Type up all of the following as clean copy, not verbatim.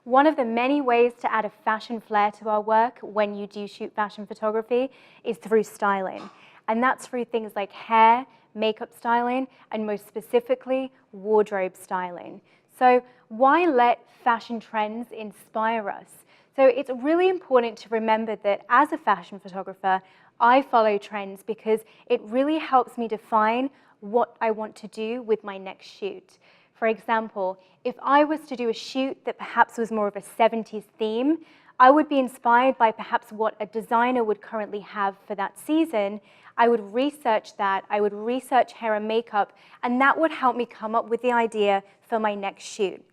One of the many ways to add a fashion flair to our work when you do shoot fashion photography is through styling. And that's through things like hair, makeup styling, and most specifically, wardrobe styling. So why let fashion trends inspire us? So it's really important to remember that as a fashion photographer, I follow trends because it really helps me define what I want to do with my next shoot. For example, if I was to do a shoot that perhaps was more of a 70s theme, I would be inspired by perhaps what a designer would currently have for that season. I would research that, I would research hair and makeup, and that would help me come up with the idea for my next shoot.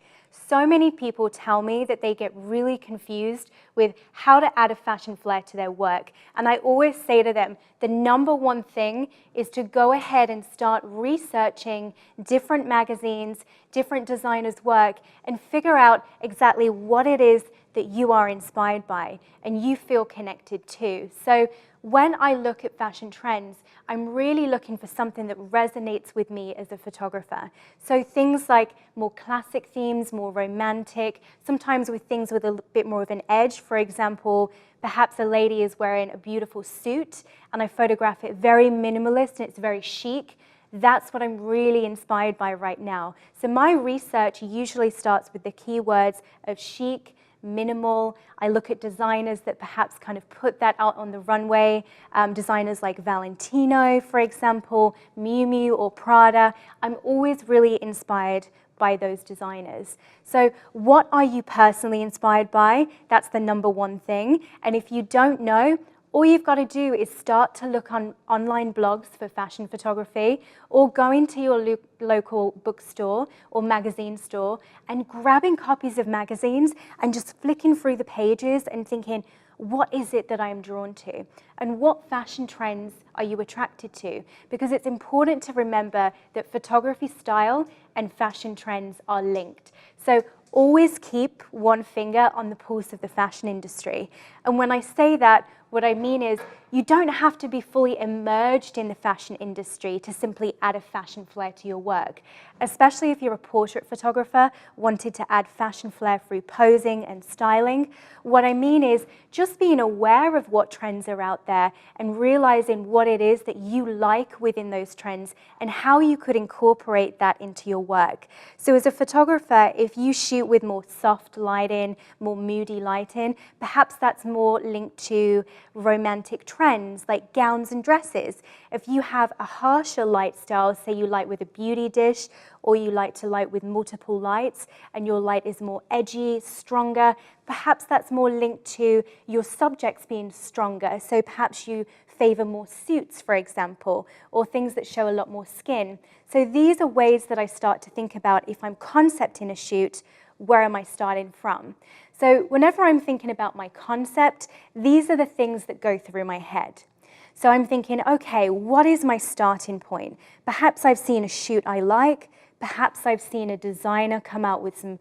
So many people tell me that they get really confused with how to add a fashion flair to their work. And I always say to them, the number one thing is to go ahead and start researching different magazines, different designers' work, and figure out exactly what it is that you are inspired by and you feel connected to. So when I look at fashion trends, I'm really looking for something that resonates with me as a photographer. So things like more classic themes, more romantic, sometimes with things with a bit more of an edge. For example, perhaps a lady is wearing a beautiful suit and I photograph it very minimalist and it's very chic. That's what I'm really inspired by right now. So my research usually starts with the keywords of chic, minimal. I look at designers that perhaps kind of put that out on the runway, designers like Valentino, for example, Miu Miu or Prada. I'm always really inspired by those designers. So what are you personally inspired by? That's the number one thing. And if you don't know, all you've got to do is start to look on online blogs for fashion photography or going to your local bookstore or magazine store and grabbing copies of magazines and just flicking through the pages and thinking, what is it that I am drawn to? And what fashion trends are you attracted to? Because it's important to remember that photography style and fashion trends are linked. So always keep one finger on the pulse of the fashion industry. And when I say that, what I mean is you don't have to be fully immersed in the fashion industry to simply add a fashion flair to your work, especially if you're a portrait photographer wanted to add fashion flair through posing and styling. What I mean is just being aware of what trends are out there and realizing what it is that you like within those trends and how you could incorporate that into your work. So as a photographer, if you shoot with more soft lighting, more moody lighting, perhaps that's more linked to romantic trends like gowns and dresses. If you have a harsher light style, say you light with a beauty dish or you like to light with multiple lights and your light is more edgy, stronger, perhaps that's more linked to your subjects being stronger. So perhaps you favor more suits, for example, or things that show a lot more skin. So these are ways that I start to think about if I'm concepting a shoot, where am I starting from? So whenever I'm thinking about my concept, these are the things that go through my head. So I'm thinking, okay, what is my starting point? Perhaps I've seen a shoot I like, perhaps I've seen a designer come out with some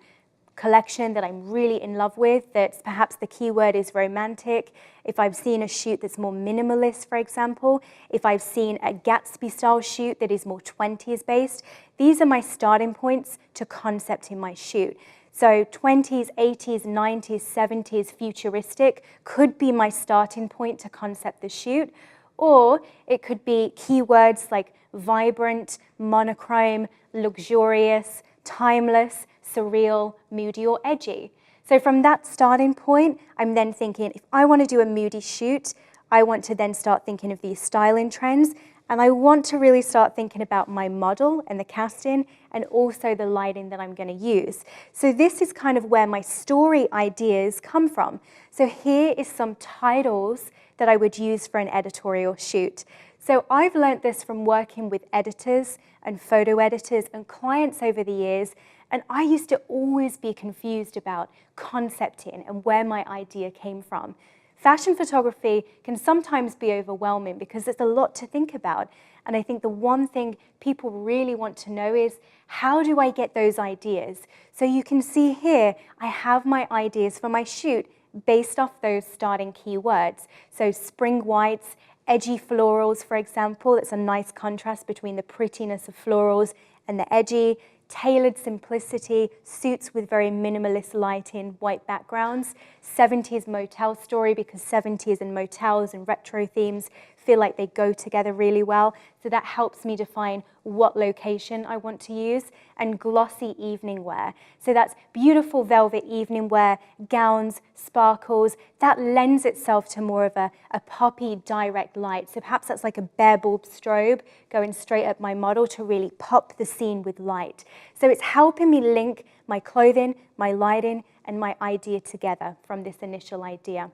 collection that I'm really in love with, that's perhaps the keyword is romantic. If I've seen a shoot that's more minimalist, for example, if I've seen a Gatsby style shoot that is more 20s based, these are my starting points to concepting my shoot. So 20s, 80s, 90s, 70s, futuristic could be my starting point to concept the shoot, or it could be keywords like vibrant, monochrome, luxurious, timeless, surreal, moody, or edgy. So from that starting point, I'm then thinking, if I want to do a moody shoot, I want to then start thinking of these styling trends, and I want to really start thinking about my model and the casting and also the lighting that I'm going to use. So this is kind of where my story ideas come from. So here is some titles that I would use for an editorial shoot. So I've learned this from working with editors and photo editors and clients over the years, and I used to always be confused about concepting and where my idea came from. Fashion photography can sometimes be overwhelming because there's a lot to think about. And I think the one thing people really want to know is, how do I get those ideas? So you can see here, I have my ideas for my shoot based off those starting keywords. So spring whites, edgy florals, for example. It's a nice contrast between the prettiness of florals and the edgy. tailored simplicity, suits with very minimalist lighting, white backgrounds. 70s motel story, because 70s and motels and retro themes feel like they go together really well. So that helps me define what location I want to use. And glossy evening wear. So that's beautiful velvet evening wear, gowns, sparkles. That lends itself to more of a poppy direct light. So perhaps that's like a bare bulb strobe going straight at my model to really pop the scene with light. So it's helping me link my clothing, my lighting, and my idea together from this initial idea.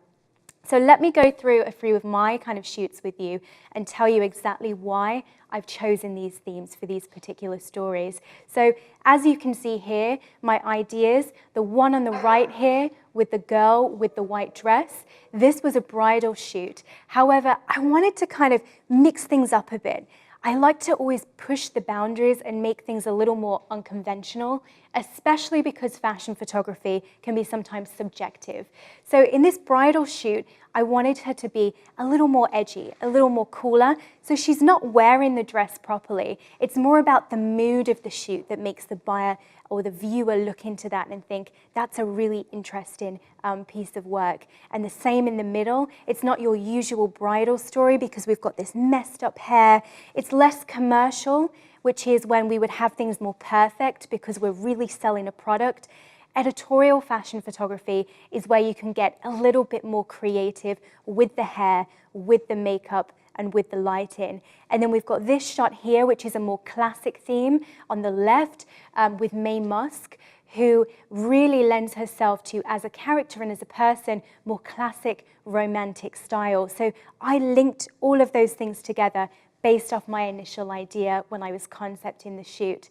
So let me go through a few of my kind of shoots with you and tell you exactly why I've chosen these themes for these particular stories. So as you can see here, my ideas, the one on the right here with the girl with the white dress, this was a bridal shoot. However, I wanted to kind of mix things up a bit. I like to always push the boundaries and make things a little more unconventional, especially because fashion photography can be sometimes subjective. So in this bridal shoot, I wanted her to be a little more edgy, a little more cooler. So she's not wearing the dress properly. It's more about the mood of the shoot that makes the buyer or the viewer look into that and think, that's a really interesting piece of work. And the same in the middle. It's not your usual bridal story because we've got this messed up hair. It's less commercial, which is when we would have things more perfect because we're really selling a product. Editorial fashion photography is where you can get a little bit more creative with the hair, with the makeup, and with the lighting. And then we've got this shot here, which is a more classic theme on the left with Mae Musk, who really lends herself to, as a character and as a person, more classic romantic style. So I linked all of those things together based off my initial idea when I was concepting the shoot.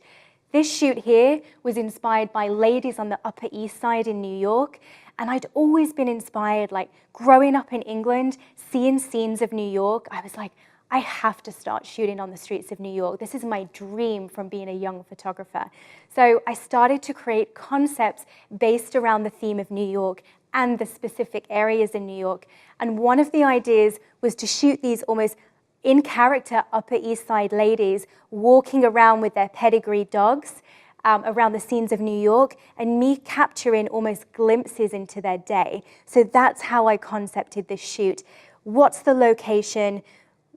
This shoot here was inspired by ladies on the Upper East Side in New York, and I'd always been inspired, like growing up in England, seeing scenes of New York, I was like, I have to start shooting on the streets of New York. This is my dream from being a young photographer. So I started to create concepts based around the theme of New York and the specific areas in New York. And one of the ideas was to shoot these almost in character Upper East Side ladies walking around with their pedigree dogs around the scenes of New York, and me capturing almost glimpses into their day. So that's how I concepted this shoot. What's the location?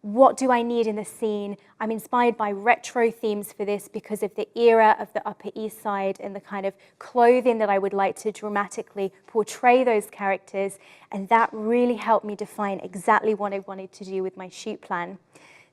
What do I need in the scene? I'm inspired by retro themes for this because of the era of the Upper East Side and the kind of clothing that I would like to dramatically portray those characters. And that really helped me define exactly what I wanted to do with my shoot plan.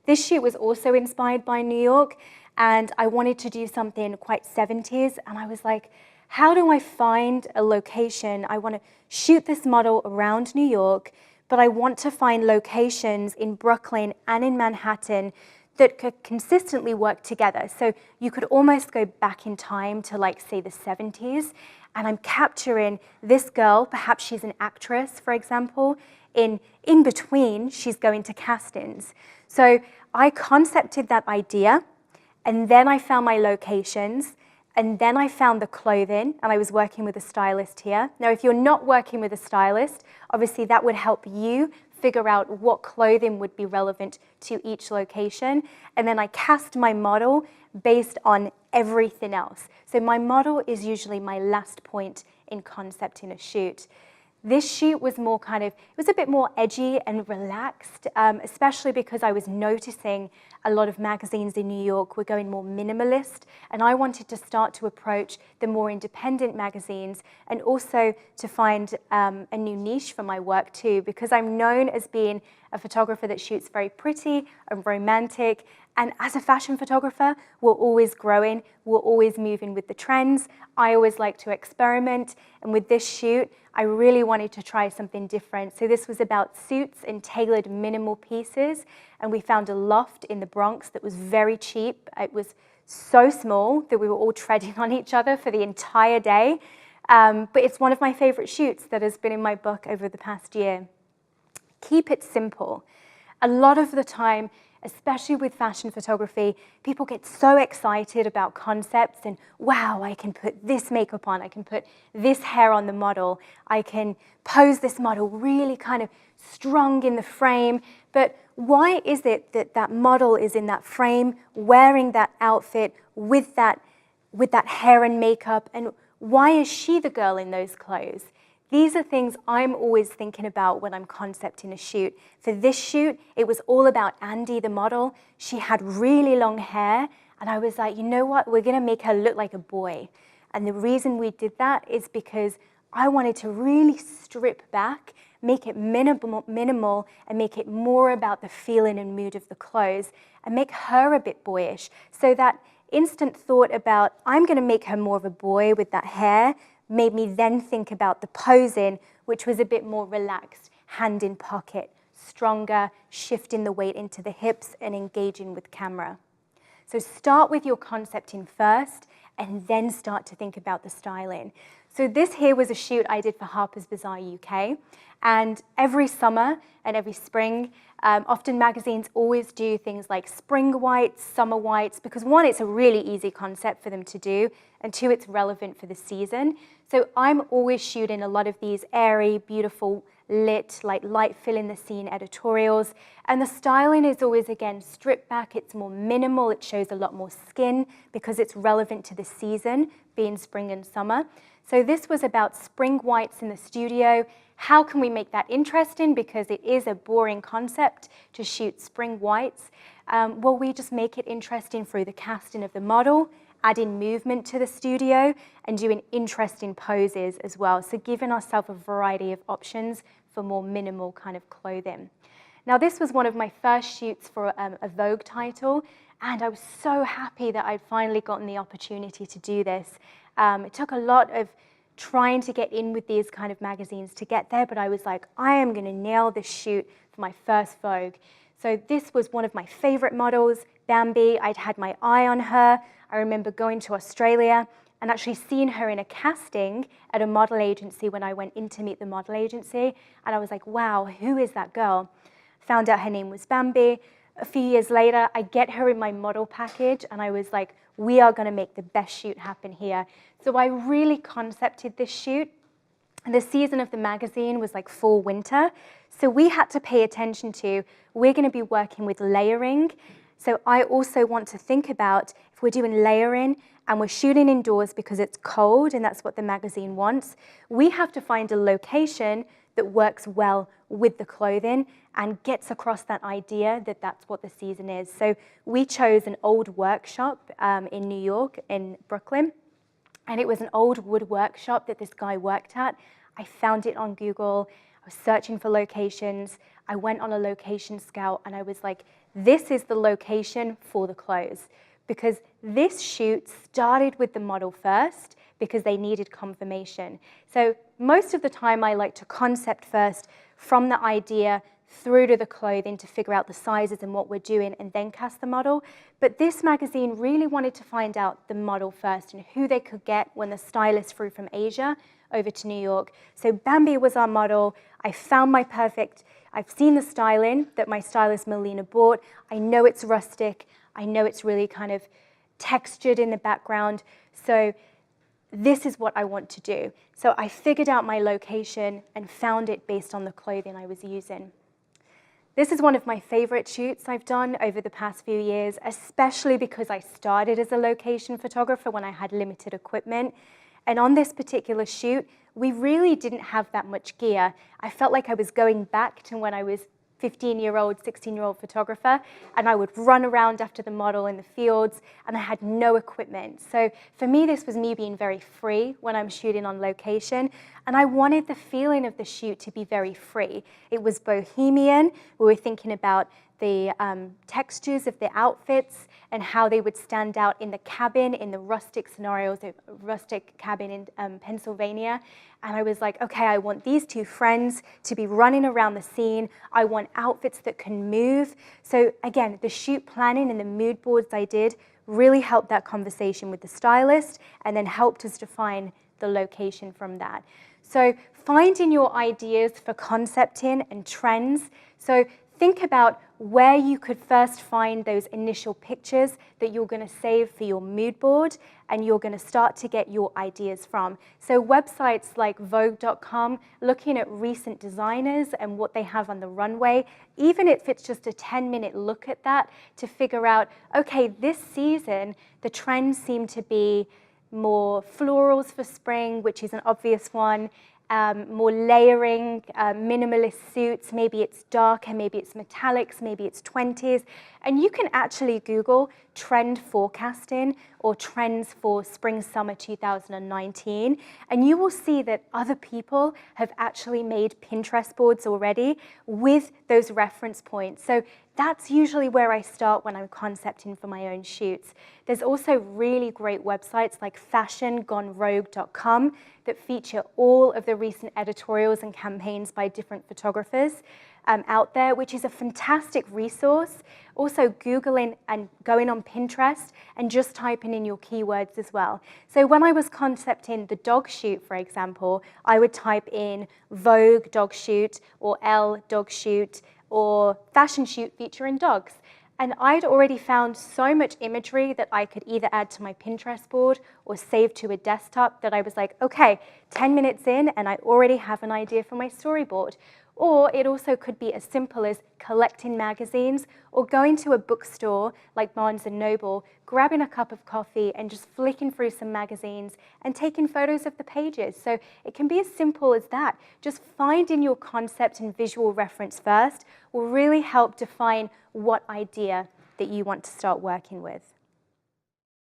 This shoot was also inspired by New York, and I wanted to do something quite 70s. And I was like, how do I find a location? I want to shoot this model around New York, but I want to find locations in Brooklyn and in Manhattan that could consistently work together. So you could almost go back in time to, like, say, the 70s, and I'm capturing this girl, perhaps she's an actress, for example, in between, she's going to castings. So I concepted that idea, and then I found my locations, and then I found the clothing, and I was working with a stylist here. Now, if you're not working with a stylist, obviously that would help you figure out what clothing would be relevant to each location. And then I cast my model based on everything else. So my model is usually my last point in concepting a shoot. This shoot was more kind of, it was a bit more edgy and relaxed, especially because I was noticing a lot of magazines in New York were going more minimalist, and I wanted to start to approach the more independent magazines and also to find a new niche for my work too, because I'm known as being a photographer that shoots very pretty and romantic, and as a fashion photographer, we're always growing, we're always moving with the trends. I always like to experiment, and with this shoot, I really wanted to try something different. So this was about suits and tailored minimal pieces, and we found a loft in the Bronx that was very cheap. It was so small that we were all treading on each other for the entire day. But it's one of my favorite shoots that has been in my book over the past year. Keep it simple. A lot of the time, especially with fashion photography, people get so excited about concepts and, wow, I can put this makeup on, I can put this hair on the model, I can pose this model really kind of strong in the frame. But why is it that that model is in that frame, wearing that outfit with that with that hair and makeup, and why is she the girl in those clothes? These are things I'm always thinking about when I'm concepting a shoot. For this shoot, it was all about Andy, the model. She had really long hair, and I was like, you know what, we're gonna make her look like a boy. And the reason we did that is because I wanted to really strip back, make it minimal, and make it more about the feeling and mood of the clothes, and make her a bit boyish. So that instant thought about, I'm gonna make her more of a boy with that hair, made me then think about the posing, which was a bit more relaxed, hand in pocket, stronger, shifting the weight into the hips and engaging with camera. So start with your concepting first, and then start to think about the styling. So this here was a shoot I did for Harper's Bazaar UK, and every summer and every spring, often magazines always do things like spring whites, summer whites, because one, it's a really easy concept for them to do, and two, it's relevant for the season. So I'm always shooting a lot of these airy, beautiful, lit, like light fill in the scene editorials. And the styling is always, again, stripped back. It's more minimal. It shows a lot more skin because it's relevant to the season, being spring and summer. So this was about spring whites in the studio. How can we make that interesting? Because it is a boring concept to shoot spring whites. Well, we just make it interesting through the casting of the model, adding movement to the studio, and doing interesting poses as well. So giving ourselves a variety of options for more minimal kind of clothing. Now, this was one of my first shoots for a Vogue title, and I was so happy that I'd finally gotten the opportunity to do this. It took a lot of trying to get in with these kind of magazines to get there, but I was like, I am gonna nail this shoot for my first Vogue. So this was one of my favorite models, Bambi. I'd had my eye on her. I remember going to Australia and actually seeing her in a casting at a model agency when I went in to meet the model agency. And I was like, wow, who is that girl? Found out her name was Bambi. A few years later, I get her in my model package, and I was like, we are gonna make the best shoot happen here. So I really concepted this shoot. And the season of the magazine was like fall winter. So we had to pay attention to, we're gonna be working with layering. So I also want to think about, if we're doing layering and we're shooting indoors because it's cold and that's what the magazine wants, we have to find a location that works well with the clothing and gets across that idea that that's what the season is. So we chose an old workshop in New York, in Brooklyn, and it was an old wood workshop that this guy worked at. I found it on Google. I was searching for locations. I went on a location scout, and I was like, this is the location for the clothes. Because this shoot started with the model first because they needed confirmation. So most of the time I like to concept first from the idea through to the clothing to figure out the sizes and what we're doing and then cast the model. But this magazine really wanted to find out the model first and who they could get when the stylist flew from Asia over to New York. So Bambi was our model. I found my perfect, I've seen the styling that my stylist Melina bought. I know it's rustic. I know it's really kind of textured in the background. So this is what I want to do. So I figured out my location and found it based on the clothing I was using. This is one of my favorite shoots I've done over the past few years, especially because I started as a location photographer when I had limited equipment. And on this particular shoot, we really didn't have that much gear. I felt like I was going back to when I was 15-year-old, 16-year-old photographer, and I would run around after the model in the fields, and I had no equipment. So for me, this was me being very free when I'm shooting on location, and I wanted the feeling of the shoot to be very free. It was bohemian. We were thinking about the textures of the outfits and how they would stand out in the cabin, in the rustic scenarios, the rustic cabin in Pennsylvania. And I was like, okay, I want these two friends to be running around the scene. I want outfits that can move. So again, the shoot planning and the mood boards I did really helped that conversation with the stylist and then helped us define the location from that. So finding your ideas for concepting and trends. So think about where you could first find those initial pictures that you're going to save for your mood board and you're going to start to get your ideas from. So websites like Vogue.com, looking at recent designers and what they have on the runway, even if it's just a 10-minute look at that to figure out, okay, this season the trends seem to be more florals for spring, which is an obvious one, more layering, minimalist suits, maybe it's darker, maybe it's metallics, maybe it's 20s. And you can actually Google trend forecasting or trends for spring summer 2019, and you will see that other people have actually made Pinterest boards already with those reference points. So that's usually where I start when I'm concepting for my own shoots. There's also really great websites like fashiongonerogue.com that feature all of the recent editorials and campaigns by different photographers out there, which is a fantastic resource. Also Googling and going on Pinterest and just typing in your keywords as well. So when I was concepting the dog shoot, for example, I would type in Vogue dog shoot or Elle dog shoot or fashion shoot featuring dogs. And I'd already found so much imagery that I could either add to my Pinterest board or save to a desktop that I was like, okay, 10 minutes in and I already have an idea for my storyboard. Or it also could be as simple as collecting magazines or going to a bookstore like Barnes & Noble, grabbing a cup of coffee and just flicking through some magazines and taking photos of the pages. So it can be as simple as that. Just finding your concept and visual reference first will really help define what idea that you want to start working with.